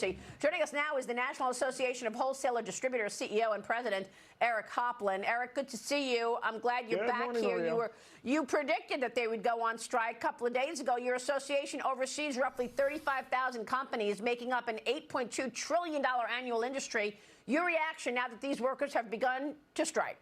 Joining us now is the National Association of Wholesaler-Distributors CEO and President, Eric Hoplin. Eric, good to see you. I'm glad you're back here. Maria. You predicted that they would go on strike a couple of days ago. Your association oversees roughly 35,000 companies, making up an $8.2 trillion annual industry. Your reaction now that these workers have begun to strike?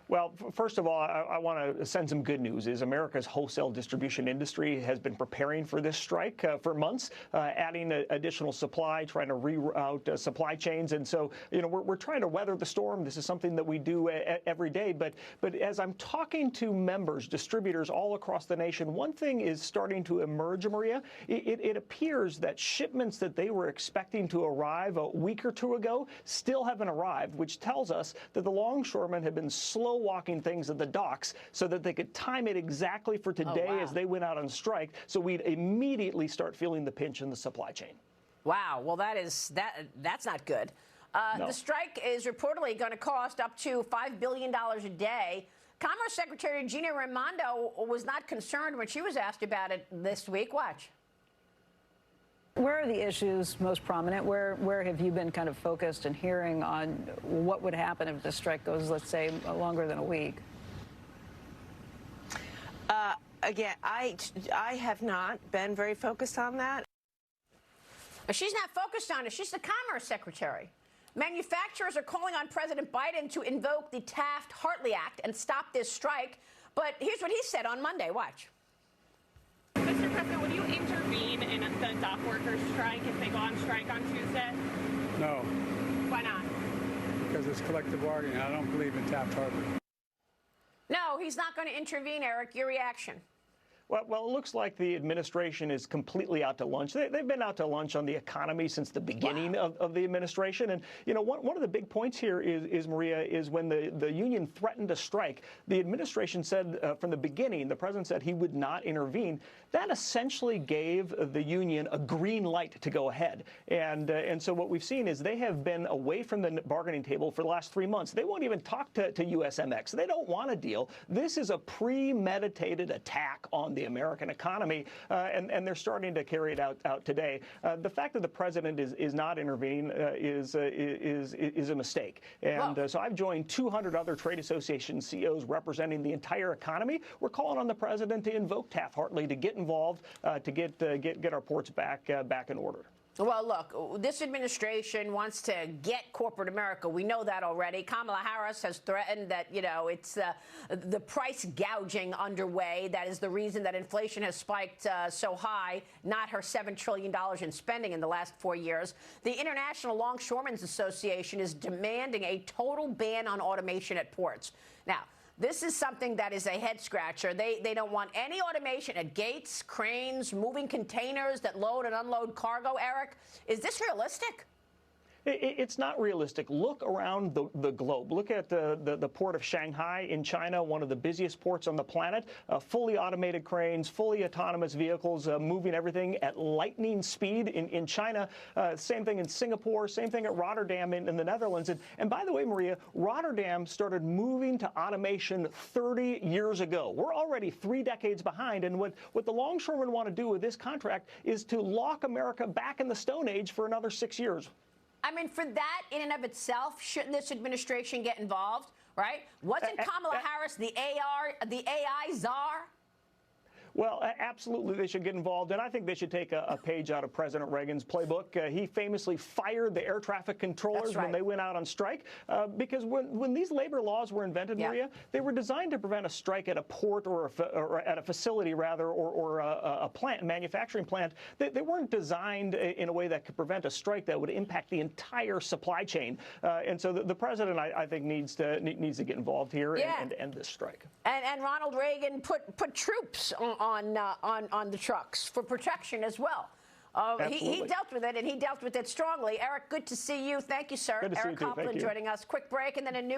Well, first of all, I want to send some good news. Is America's wholesale distribution industry has been preparing for this strike for months, adding additional supply, trying to reroute supply chains. And so, we're trying to weather the storm. This is something that we do every day. But as I'm talking to members, distributors all across the nation, one thing is starting to emerge, Maria. It appears that shipments that they were expecting to arrive a week or two ago still haven't arrived, which tells us that the longshoremen have been slow walking things at the docks so that they could time it exactly for today as they went out on strike, so we'd immediately start feeling the pinch in the supply chain. Wow. Well, that's not good. No. The strike is reportedly going to cost up to $5 billion a day. Commerce Secretary Gina Raimondo was not concerned when she was asked about it this week. Watch. Where are the issues most prominent? Where have you been kind of focused and hearing on what would happen if the strike goes, let's say, longer than a week? Again, I have not been very focused on that. She's not focused on it. She's the Commerce Secretary. Manufacturers are calling on President Biden to invoke the Taft-Hartley Act and stop this strike. But here's what he said on Monday. Watch. Mr. President, would you intervene in the dock workers' strike if they go on strike on Tuesday? No. Why not? Because it's collective bargaining. I don't believe in Taft-Hartley. No, he's not going to intervene, Eric. Your reaction? Well, it looks like the administration is completely out to lunch. They've been out to lunch on the economy since the beginning of the administration. And, one of the big points here is Maria, is when the union threatened to strike, the administration said from the beginning, the president said he would not intervene. That essentially gave the union a green light to go ahead. And so what we've seen is they have been away from the bargaining table for the last 3 months. They won't even talk to USMX. They don't want a deal. This is a premeditated attack on the American economy, and they're starting to carry it out today. The fact that the president is not intervening is a mistake. And so I've joined 200 other trade association CEOs representing the entire economy. We're calling on the president to invoke Taft-Hartley to get involved, to get our ports back in order. Well, look, this administration wants to get corporate America. We know that already. Kamala Harris has threatened that, it's the price gouging underway. That is the reason that inflation has spiked so high, not her $7 trillion in spending in the last 4 years. The International Longshoremen's Association is demanding a total ban on automation at ports. Now, this is something that is a head-scratcher. They don't want any automation at gates, cranes, moving containers that load and unload cargo. Eric, is this realistic? It's not realistic. Look around the globe. Look at the port of Shanghai in China, one of the busiest ports on the planet. Fully automated cranes, fully autonomous vehicles moving everything at lightning speed in China. Same thing in Singapore. Same thing at Rotterdam in the Netherlands. And by the way, Maria, Rotterdam started moving to automation 30 years ago. We're already 3 decades behind. And what the longshoremen want to do with this contract is to lock America back in the Stone Age for another 6 years. I mean, for that in and of itself, shouldn't this administration get involved, right? Wasn't Kamala Harris the AI czar? Well, absolutely, they should get involved, and I think they should take a page out of President Reagan's playbook. He famously fired the air traffic controllers when they went out on strike, because when these labor laws were invented, Maria, they were designed to prevent a strike at a port or at a facility, rather, or a plant, manufacturing plant. They weren't designed in a way that could prevent a strike that would impact the entire supply chain. And so the president, I think, needs to get involved here and end this strike. And Ronald Reagan put troops on the trucks for protection as well. He dealt with it, and he dealt with it strongly. Eric, good to see you. Thank you, sir. Good to see you Eric too. Hoplin joining us. Quick break, and then a new